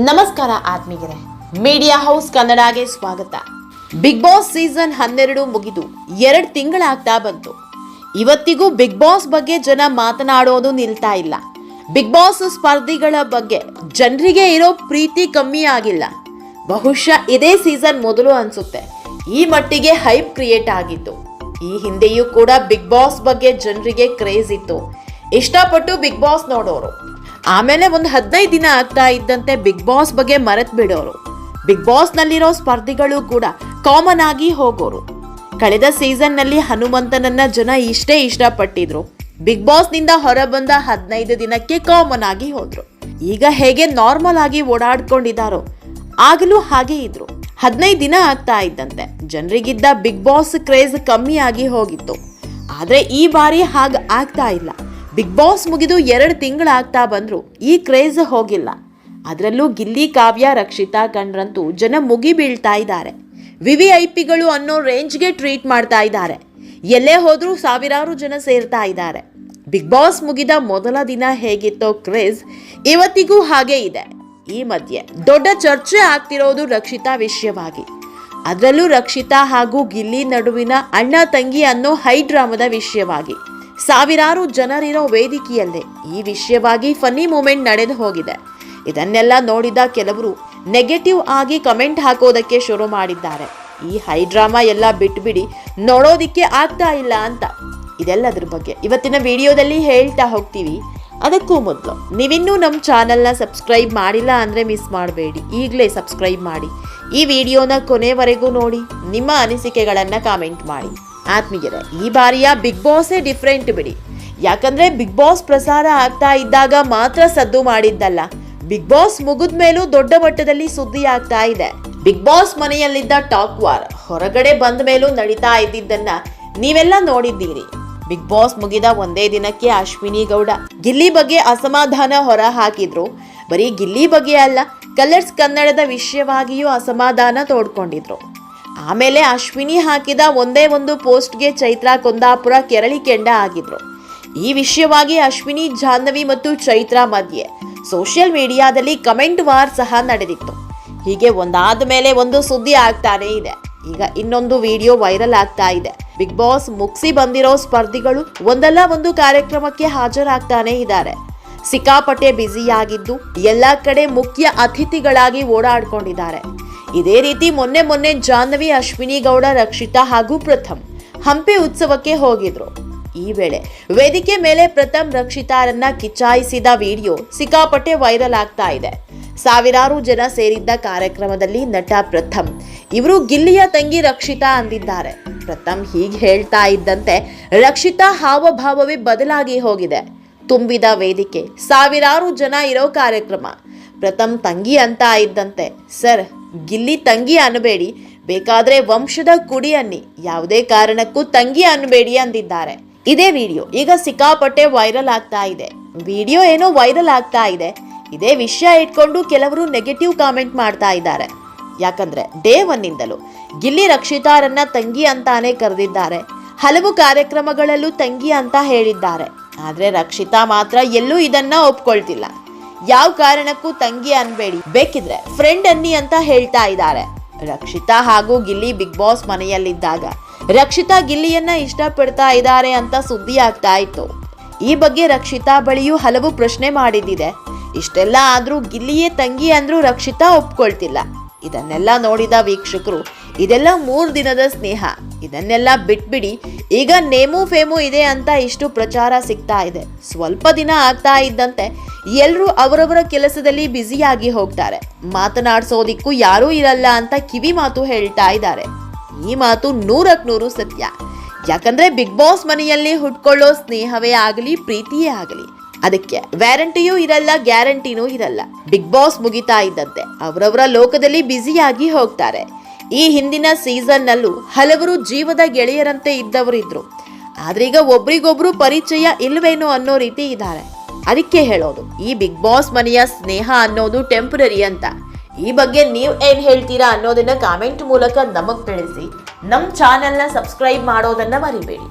ನಮಸ್ಕಾರ ಆತ್ಮೀಯರೇ, media house ಕನ್ನಡಗೆ ಸ್ವಾಗತ. ಬಿಗ್ ಬಾಸ್ ಸೀಸನ್ 12 ಮುಗಿದು 2 ತಿಂಗಳಾಗ್ತಾ ಬಂತು. ಇವತ್ತಿಗೂ ಬಿಗ್ ಬಾಸ್ ಬಗ್ಗೆ ಜನ ಮಾತನಾಡೋದು ನಿಲ್ತಾ ಇಲ್ಲ. ಬಿಗ್ ಬಾಸ್ ಸ್ಪರ್ಧಿಗಳ ಬಗ್ಗೆ ಜನರಿಗೆ ಇರೋ ಪ್ರೀತಿ ಕಮ್ಮಿ ಆಗಿಲ್ಲ. ಬಹುಶಃ ಇದೇ ಸೀಸನ್ ಮೊದಲು ಅನ್ಸುತ್ತೆ ಈ ಮಟ್ಟಿಗೆ ಹೈಪ್ ಕ್ರಿಯೇಟ್ ಆಗಿತ್ತು. ಈ ಹಿಂದೆಯೂ ಕೂಡ ಬಿಗ್ ಬಾಸ್ ಬಗ್ಗೆ ಜನರಿಗೆ ಕ್ರೇಜ್ ಇತ್ತು, ಇಷ್ಟಪಟ್ಟು ಬಿಗ್ ಬಾಸ್ ನೋಡೋರು. ಆಮೇಲೆ ಒಂದು 15 ದಿನ ಆಗ್ತಾ ಇದ್ದಂತೆ ಬಿಗ್ ಬಾಸ್ ಬಗ್ಗೆ ಮರೆತು ಬಿಡೋರು. ಬಿಗ್ ಬಾಸ್ ನಲ್ಲಿರೋ ಸ್ಪರ್ಧಿಗಳು ಕೂಡ ಕಾಮನ್ ಆಗಿ ಹೋಗೋರು. ಕಳೆದ ಸೀಸನ್ ನಲ್ಲಿ ಹನುಮಂತನನ್ನ ಜನ ಇಷ್ಟಪಟ್ಟಿದ್ರು. ಬಿಗ್ ಬಾಸ್ ನಿಂದ ಹೊರಬಂದ 15 ದಿನಕ್ಕೆ ಕಾಮನ್ ಆಗಿ ಹೋದ್ರು. ಈಗ ಹೇಗೆ ನಾರ್ಮಲ್ ಆಗಿ ಓಡಾಡ್ಕೊಂಡಿದ್ದಾರೋ ಆಗಲೂ ಹಾಗೆ ಇದ್ರು. 15 ದಿನ ಆಗ್ತಾ ಇದ್ದಂತೆ ಜನರಿಗಿದ್ದ ಬಿಗ್ ಬಾಸ್ ಕ್ರೇಜ್ ಕಮ್ಮಿ ಆಗಿ ಹೋಗಿತ್ತು. ಆದ್ರೆ ಈ ಬಾರಿ ಹಾಗ ಆಗ್ತಾ ಇಲ್ಲ. ಬಿಗ್ ಬಾಸ್ ಮುಗಿದು 2 ತಿಂಗಳಾಗ್ತಾ ಬಂದ್ರು ಈ ಕ್ರೇಜ್ ಹೋಗಿಲ್ಲ. ಅದರಲ್ಲೂ ಗಿಲ್ಲಿ, ಕಾವ್ಯ, ರಕ್ಷಿತಾ ಕಂಡ್ರಂತೂ ಜನ ಮುಗಿ ಬೀಳ್ತಾ ಇದ್ದಾರೆ. ವಿವಿಐಪಿಗಳು ಅನ್ನೋ ರೇಂಜ್ಗೆ ಟ್ರೀಟ್ ಮಾಡ್ತಾ ಇದ್ದಾರೆ. ಎಲ್ಲೇ ಹೋದ್ರೂ ಸಾವಿರಾರು ಜನ ಸೇರ್ತಾ ಇದ್ದಾರೆ. ಬಿಗ್ ಬಾಸ್ ಮುಗಿದ ಮೊದಲ ದಿನ ಹೇಗಿತ್ತೋ ಕ್ರೇಜ್ ಇವತ್ತಿಗೂ ಹಾಗೆ ಇದೆ. ಈ ಮಧ್ಯೆ ದೊಡ್ಡ ಚರ್ಚೆ ಆಗ್ತಿರೋದು ರಕ್ಷಿತಾ ವಿಷಯವಾಗಿ. ಅದರಲ್ಲೂ ರಕ್ಷಿತಾ ಹಾಗೂ ಗಿಲ್ಲಿ ನಡುವಿನ ಅಣ್ಣ ತಂಗಿ ಅನ್ನೋ ಹೈ ಡ್ರಾಮದ ವಿಷಯವಾಗಿ. ಸಾವಿರಾರು ಜನರಿರೋ ವೇದಿಕೆಯಲ್ಲೇ ಈ ವಿಷಯವಾಗಿ ಫನ್ನಿ ಮೂಮೆಂಟ್ ನಡೆದು ಹೋಗಿದೆ. ಇದನ್ನೆಲ್ಲ ನೋಡಿದ ಕೆಲವರು ನೆಗೆಟಿವ್ ಆಗಿ ಕಮೆಂಟ್ ಹಾಕೋದಕ್ಕೆ ಶುರು ಮಾಡಿದ್ದಾರೆ. ಈ ಹೈ ಡ್ರಾಮಾ ಎಲ್ಲ ಬಿಟ್ಬಿಡಿ, ನೋಡೋದಿಕ್ಕೆ ಆಗ್ತಾ ಇಲ್ಲ ಅಂತ. ಇದೆಲ್ಲದ್ರ ಬಗ್ಗೆ ಇವತ್ತಿನ ವಿಡಿಯೋದಲ್ಲಿ ಹೇಳ್ತಾ ಹೋಗ್ತೀವಿ. ಅದಕ್ಕೂ ಮೊದಲು ನೀವಿನ್ನೂ ನಮ್ಮ ಚಾನಲ್ನ ಸಬ್ಸ್ಕ್ರೈಬ್ ಮಾಡಿಲ್ಲ ಅಂದರೆ ಮಿಸ್ ಮಾಡಬೇಡಿ, ಈಗಲೇ ಸಬ್ಸ್ಕ್ರೈಬ್ ಮಾಡಿ. ಈ ವಿಡಿಯೋನ ಕೊನೆವರೆಗೂ ನೋಡಿ, ನಿಮ್ಮ ಅನಿಸಿಕೆಗಳನ್ನು ಕಾಮೆಂಟ್ ಮಾಡಿ. ಆತ್ಮೀಯರೇ, ಈ ಬಾರಿಯ ಬಿಗ್ ಬಾಸೇ ಡಿಫ್ರೆಂಟ್ ಬಿಡಿ. ಯಾಕಂದ್ರೆ ಬಿಗ್ ಬಾಸ್ ಪ್ರಸಾರ ಆಗ್ತಾ ಇದ್ದಾಗ ಮಾತ್ರ ಸದ್ದು ಮಾಡಿದ್ದಲ್ಲ, ಬಿಗ್ ಬಾಸ್ ಮುಗಿದ ಮೇಲೂ ದೊಡ್ಡ ಮಟ್ಟದಲ್ಲಿ ಸುದ್ದಿ ಆಗ್ತಾ ಇದೆ. ಬಿಗ್ ಬಾಸ್ ಮನೆಯಲ್ಲಿದ್ದ ಟಾಕ್ ವಾರ್ ಹೊರಗಡೆ ಬಂದ ಮೇಲೂ ನಡೀತಾ ಇದ್ದಿದ್ದನ್ನ ನೀವೆಲ್ಲ ನೋಡಿದ್ದೀರಿ. ಬಿಗ್ ಬಾಸ್ ಮುಗಿದ ಒಂದೇ ದಿನಕ್ಕೆ ಅಶ್ವಿನಿ ಗೌಡ ಗಿಲ್ಲಿ ಬಗ್ಗೆ ಅಸಮಾಧಾನ ಹೊರ ಹಾಕಿದ್ರು. ಬರೀ ಗಿಲ್ಲಿ ಬಗ್ಗೆ ಅಲ್ಲ, ಕಲರ್ಸ್ ಕನ್ನಡದ ವಿಷಯವಾಗಿಯೂ ಅಸಮಾಧಾನ ತೋಡ್ಕೊಂಡಿದ್ರು. ಆಮೇಲೆ ಅಶ್ವಿನಿ ಹಾಕಿದ ಒಂದೇ ಒಂದು ಪೋಸ್ಟ್ಗೆ ಚೈತ್ರಾ ಕುಂದಾಪುರ ಕೆರಳಿ ಕೆಂಡ ಆಗಿದ್ರು. ಈ ವಿಷಯವಾಗಿ ಅಶ್ವಿನಿ, ಜಾಹ್ನವಿ ಮತ್ತು ಚೈತ್ರಾ ಮಧ್ಯೆ ಸೋಷಿಯಲ್ ಮೀಡಿಯಾದಲ್ಲಿ ಕಮೆಂಟ್ ವಾರ್ ಸಹ ನಡೆದಿತ್ತು. ಹೀಗೆ ಒಂದಾದ ಮೇಲೆ ಒಂದು ಸುದ್ದಿ ಆಗ್ತಾನೆ ಇದೆ. ಈಗ ಇನ್ನೊಂದು ವಿಡಿಯೋ ವೈರಲ್ ಆಗ್ತಾ ಇದೆ. ಬಿಗ್ ಬಾಸ್ ಮುಗಿಸಿ ಬಂದಿರೋ ಸ್ಪರ್ಧಿಗಳು ಒಂದಲ್ಲ ಒಂದು ಕಾರ್ಯಕ್ರಮಕ್ಕೆ ಹಾಜರಾಗ್ತಾನೆ ಇದ್ದಾರೆ. ಸಿಕ್ಕಾಪಟ್ಟೆ ಬ್ಯುಸಿಯಾಗಿದ್ದು ಎಲ್ಲ ಕಡೆ ಮುಖ್ಯ ಅತಿಥಿಗಳಾಗಿ ಓಡಾಡ್ಕೊಂಡಿದ್ದಾರೆ. ಇದೇ ರೀತಿ ಮೊನ್ನೆ ಜಾಹ್ನವಿ, ಅಶ್ವಿನಿ ಗೌಡ, ರಕ್ಷಿತಾ ಹಾಗೂ ಪ್ರಥಮ್ ಹಂಪಿ ಉತ್ಸವಕ್ಕೆ ಹೋಗಿದ್ರು. ಈ ವೇಳೆ ವೇದಿಕೆ ಮೇಲೆ ಪ್ರಥಮ್ ರಕ್ಷಿತಾರನ್ನ ಕಿಚಾಯಿಸಿದ ವಿಡಿಯೋ ಸಿಕ್ಕಾಪಟ್ಟೆ ವೈರಲ್ ಆಗ್ತಾ ಇದೆ. ಸಾವಿರಾರು ಜನ ಸೇರಿದ್ದ ಕಾರ್ಯಕ್ರಮದಲ್ಲಿ ನಟ ಪ್ರಥಮ್ ಇವರು ಗಿಲ್ಲಿಯ ತಂಗಿ ರಕ್ಷಿತಾ ಅಂದಿದ್ದಾರೆ. ಪ್ರಥಮ್ ಹೀಗೆ ಹೇಳ್ತಾ ಇದ್ದಂತೆ ರಕ್ಷಿತಾ ಹಾವಭಾವವೇ ಬದಲಾಗಿ ಹೋಗಿದೆ. ತುಂಬಿದ ವೇದಿಕೆ, ಸಾವಿರಾರು ಜನ ಇರೋ ಕಾರ್ಯಕ್ರಮ. ಪ್ರಥಮ್ ತಂಗಿ ಅಂತ ಇದ್ದಂತೆ, ಸರ್ ಗಿಲ್ಲಿ ತಂಗಿ ಅನ್ನಬೇಡಿ, ಬೇಕಾದ್ರೆ ವಂಶದ ಕುಡಿ ಅನ್ನಿ, ಯಾವುದೇ ಕಾರಣಕ್ಕೂ ತಂಗಿ ಅನ್ನಬೇಡಿ ಅಂದಿದ್ದಾರೆ. ಇದೇ ವಿಡಿಯೋ ಈಗ ಸಿಕ್ಕಾಪಟ್ಟೆ ವೈರಲ್ ಆಗ್ತಾ ಇದೆ. ವಿಡಿಯೋ ಏನೋ ವೈರಲ್ ಆಗ್ತಾ ಇದೆ, ಇದೇ ವಿಷಯ ಇಟ್ಕೊಂಡು ಕೆಲವರು ನೆಗೆಟಿವ್ ಕಾಮೆಂಟ್ ಮಾಡ್ತಾ ಇದ್ದಾರೆ. ಯಾಕಂದ್ರೆ ಡೇ 1ನಿಂದಲೂ ಗಿಲ್ಲಿ ರಕ್ಷಿತಾರನ್ನ ತಂಗಿ ಅಂತಾನೆ ಕರೆದಿದ್ದಾರೆ. ಹಲವು ಕಾರ್ಯಕ್ರಮಗಳಲ್ಲೂ ತಂಗಿ ಅಂತ ಹೇಳಿದ್ದಾರೆ. ಆದ್ರೆ ರಕ್ಷಿತಾ ಮಾತ್ರ ಎಲ್ಲೂ ಇದನ್ನ ಒಪ್ಕೊಳ್ತಿಲ್ಲ. ಯಾವ ಕಾರಣಕ್ಕೂ ತಂಗಿ ಅನ್ಬೇಡಿ, ಬೇಕಿದ್ರೆ ಫ್ರೆಂಡ್ ಅನ್ನಿ ಅಂತ ಹೇಳ್ತಾ ಇದ್ದಾರೆ. ರಕ್ಷಿತಾ ಹಾಗೂ ಗಿಲ್ಲಿ ಬಿಗ್ ಬಾಸ್ ಮನೆಯಲ್ಲಿದ್ದಾಗ ರಕ್ಷಿತಾ ಗಿಲ್ಲಿಯನ್ನ ಇಷ್ಟಪಡ್ತಾ ಇದ್ದಾರೆ ಅಂತ ಸುದ್ದಿ ಆಗ್ತಾ ಇತ್ತು. ಈ ಬಗ್ಗೆ ರಕ್ಷಿತಾ ಬಳಿಯೂ ಹಲವು ಪ್ರಶ್ನೆ ಮಾಡಿದ್ದಿದೆ. ಇಷ್ಟೆಲ್ಲ ಆದ್ರೂ ಗಿಲ್ಲಿಯೇ ತಂಗಿ ಅಂದ್ರೂ ರಕ್ಷಿತಾ ಒಪ್ಕೊಳ್ತಿಲ್ಲ. ಇದನ್ನೆಲ್ಲ ನೋಡಿದ ವೀಕ್ಷಕರು, ಇದೆಲ್ಲ 3 ದಿನದ ಸ್ನೇಹ, ಇದನ್ನೆಲ್ಲ ಬಿಟ್ಬಿಡಿ, ಈಗ ನೇಮು ಫೇಮು ಇದೆ ಅಂತ ಇಷ್ಟು ಪ್ರಚಾರ ಸಿಗ್ತಾ ಇದೆ. ಸ್ವಲ್ಪ ದಿನ ಆಗ್ತಾ ಇದ್ದಂತೆ ಎಲ್ಲರೂ ಅವರವರ ಕೆಲಸದಲ್ಲಿ ಬ್ಯುಸಿಯಾಗಿ ಹೋಗ್ತಾರೆ. ಮಾತನಾಡ್ಸೋದಿಕ್ಕೂ ಯಾರೂ ಇರಲ್ಲ ಅಂತ ಕಿವಿ ಮಾತು ಹೇಳ್ತಾ ಇದ್ದಾರೆ. ಈ ಮಾತು 100ಕ್ಕೆ 100 ಸತ್ಯ. ಯಾಕಂದ್ರೆ ಬಿಗ್ ಬಾಸ್ ಮನೆಯಲ್ಲಿ ಹುಟ್ಕೊಳ್ಳೋ ಸ್ನೇಹವೇ ಆಗಲಿ, ಪ್ರೀತಿಯೇ ಆಗಲಿ, ಅದಕ್ಕೆ ವ್ಯಾರಂಟಿಯೂ ಇರಲ್ಲ, ಗ್ಯಾರಂಟಿನೂ ಇರಲ್ಲ. ಬಿಗ್ ಬಾಸ್ ಮುಗಿತಾ ಇದ್ದಂತೆ ಅವರವರ ಲೋಕದಲ್ಲಿ ಬ್ಯುಸಿಯಾಗಿ ಹೋಗ್ತಾರೆ. ಈ ಹಿಂದಿನ ಸೀಸನ್ ನಲ್ಲೂ ಹಲವರು ಜೀವದ ಗೆಳೆಯರಂತೆ ಇದ್ದವರಿದ್ರು. ಆದ್ರೆ ಈಗ ಒಬ್ರಿಗೊಬ್ರು ಪರಿಚಯ ಇಲ್ವೇನೋ ಅನ್ನೋ ರೀತಿ ಇದ್ದಾರೆ. ಅದಕ್ಕೆ ಹೇಳೋದು, ಈ ಬಿಗ್ ಬಾಸ್ ಮನೆಯ ಸ್ನೇಹ ಅನ್ನೋದು ಟೆಂಪರರಿ ಅಂತ. ಈ ಬಗ್ಗೆ ನೀವು ಏನ್ ಹೇಳ್ತೀರಾ ಅನ್ನೋದನ್ನ ಕಾಮೆಂಟ್ ಮೂಲಕ ನಮಗ್ ತಿಳಿಸಿ. ನಮ್ಮ ಚಾನೆಲ್ನ ಸಬ್ಸ್ಕ್ರೈಬ್ ಮಾಡೋದನ್ನ ಮರಿಬೇಡಿ.